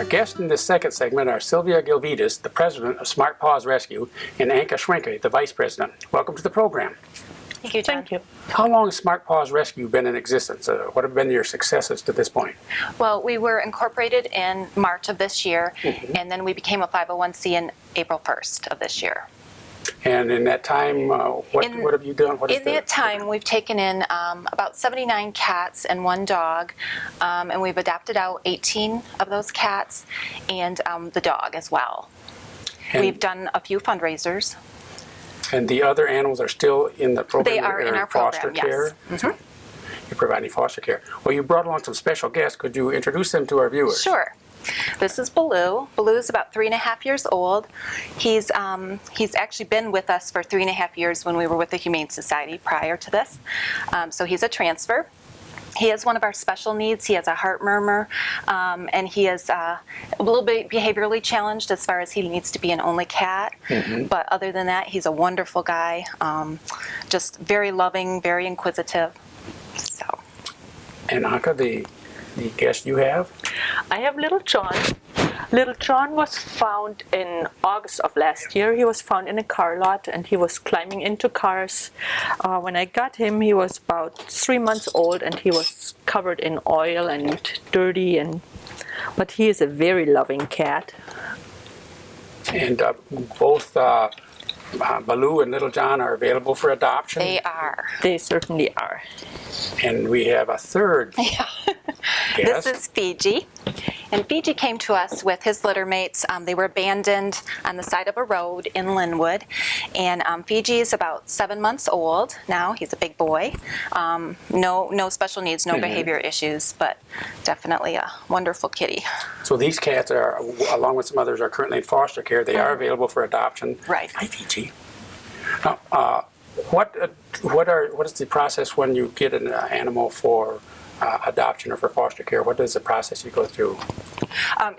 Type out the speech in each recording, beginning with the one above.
guests in this second segment are Sylvia Gilvitas, the president of Smart Paws Rescue, and Anka Schwenke, the vice president. Welcome to the program. Thank you, John. Thank you. How long has Smart Paws Rescue been in existence? What have been your successes to this point? Well, we were incorporated in March of this year, and then we became a 501c in April 1st of this year. And in that time, what have you done? In that time, we've taken in about 79 cats and 1 dog, and we've adopted out 18 of those cats and the dog as well. And we've done a few fundraisers. And the other animals are still in the program? They are in our foster program, care? yes. You're providing foster care. Well, you brought along some special guests. Could you introduce them to our viewers? Sure. This is Baloo. Baloo's about 3.5 years old. He's actually been with us for 3.5 years when we were with the Humane Society prior to this. So he's a transfer. He has one of our special needs. He has a heart murmur, and he is a little bit behaviorally challenged as far as he needs to be an only cat. But other than that, he's a wonderful guy, just very loving, very inquisitive. So. And Anka, the guest you have? I have Little John. Little John was found in August of last year. He was found in a car lot and he was climbing into cars. When I got him, he was about 3 months old and he was covered in oil and dirty, but he is a very loving cat. And both Baloo and Little John are available for adoption? They are. They certainly are. And we have a third guest. This is Fiji. And Fiji came to us with his litter mates. They were abandoned on the side of a road in Linwood. And Fiji is about 7 months old now. He's a big boy. No special needs, no behavior issues, but definitely a wonderful kitty. So these cats are, along with some others, are currently in foster care. They are available for adoption. Right. Hi, Fiji. Now, what is the process when you get an animal for adoption or for foster care? What is the process you go through?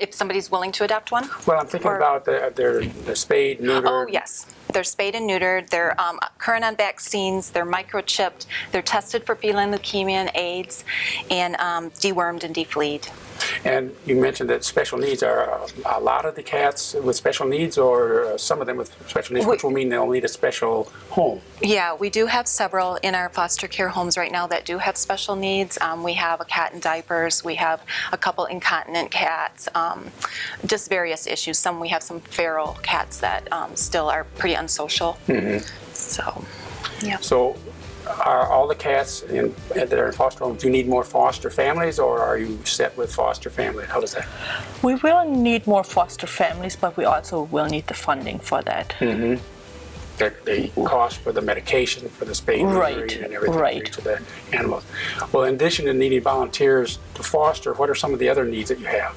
If somebody's willing to adopt one? Well, I'm thinking about they're spayed, neutered. Oh, yes. They're spayed and neutered. They're current on vaccines. They're microchipped. They're tested for feline leukemia and AIDS, and dewormed and defleed. And you mentioned that special needs are a lot of the cats with special needs, or some of them with special needs, which will mean they'll need a special home. Yeah, we do have several in our foster care homes right now that do have special needs. We have a cat in diapers. We have a couple incontinent cats. Just various issues. We have some feral cats that still are pretty unsocial. So, yeah. So, are all the cats that are in foster homes, do you need more foster families, or are you set with foster families? How does that? We will need more foster families, but we also will need the funding for that. The cost for the medication, for the spay and neutering and everything to the animals. Well, in addition to needing volunteers to foster, what are some of the other needs that you have?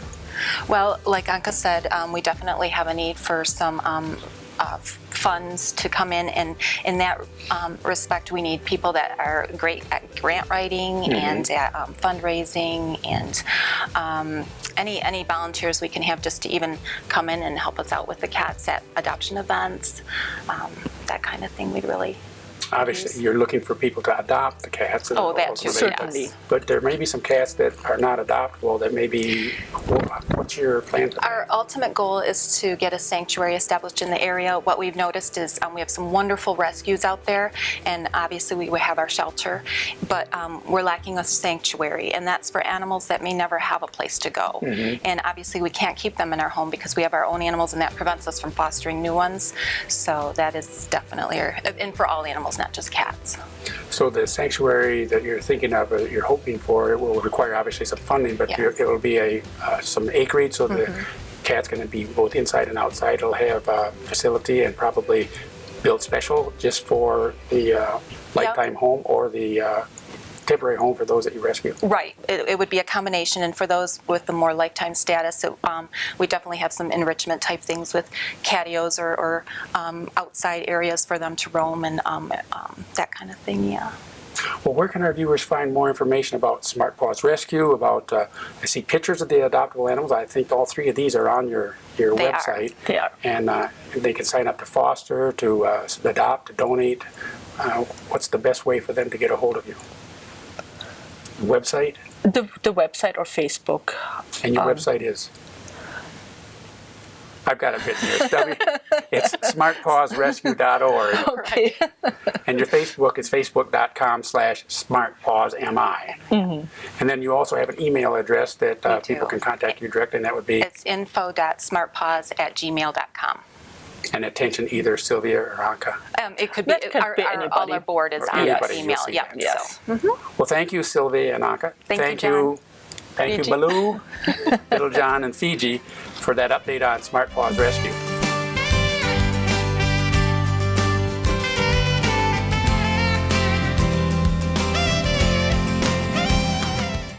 Well, like Anka said, we definitely have a need for some funds to come in, and in that respect, we need people that are great at grant writing and at fundraising, and any volunteers we can have just to even come in and help us out with the cats at adoption events, that kind of thing. We'd really. Obviously, you're looking for people to adopt the cats. Oh, that too, certainly. yes. But there may be some cats that are not adoptable that may be, what's your plan for that? Our ultimate goal is to get a sanctuary established in the area. What we've noticed is we have some wonderful rescues out there, and obviously we have our shelter, but we're lacking a sanctuary, and that's for animals that may never have a place to go. And obviously we can't keep them in our home because we have our own animals, and that prevents us from fostering new ones. So that is definitely, and for all animals, not just cats. So the sanctuary that you're thinking of, you're hoping for, it will require obviously some funding, but it will be some acreage, so the cat's going to be both inside and outside. It'll have a facility and probably built special just for the lifetime home or the temporary home for those that you rescue. Right. It would be a combination, and for those with the more lifetime status, we definitely have some enrichment type things with catios or outside areas for them to roam and that kind of thing, yeah. Well, where can our viewers find more information about Smart Paws Rescue, about, I see pictures of the adoptable animals. I think all 3 of these are on your website. They are. And they can sign up to foster, to adopt, to donate. What's the best way for them to get a hold of you? Website? The website or Facebook. And your website is? I've got it written here. It's smartpawsrescue.org. Okay. And your Facebook is facebook.com/smartpawsmi. And then you also have an email address that people can contact you directly, and that would be, It's info.smartpaws@gmail.com. and attention either Sylvia or Anka. It could be, That could be all anybody. our board is Or on anybody, this you'll email. see Yep. that. Yes. So, Well, thank you, Sylvia and Anka. Thank you, Thank you, John. Baloo, Little John, and Fiji for that update on Smart Paws Rescue.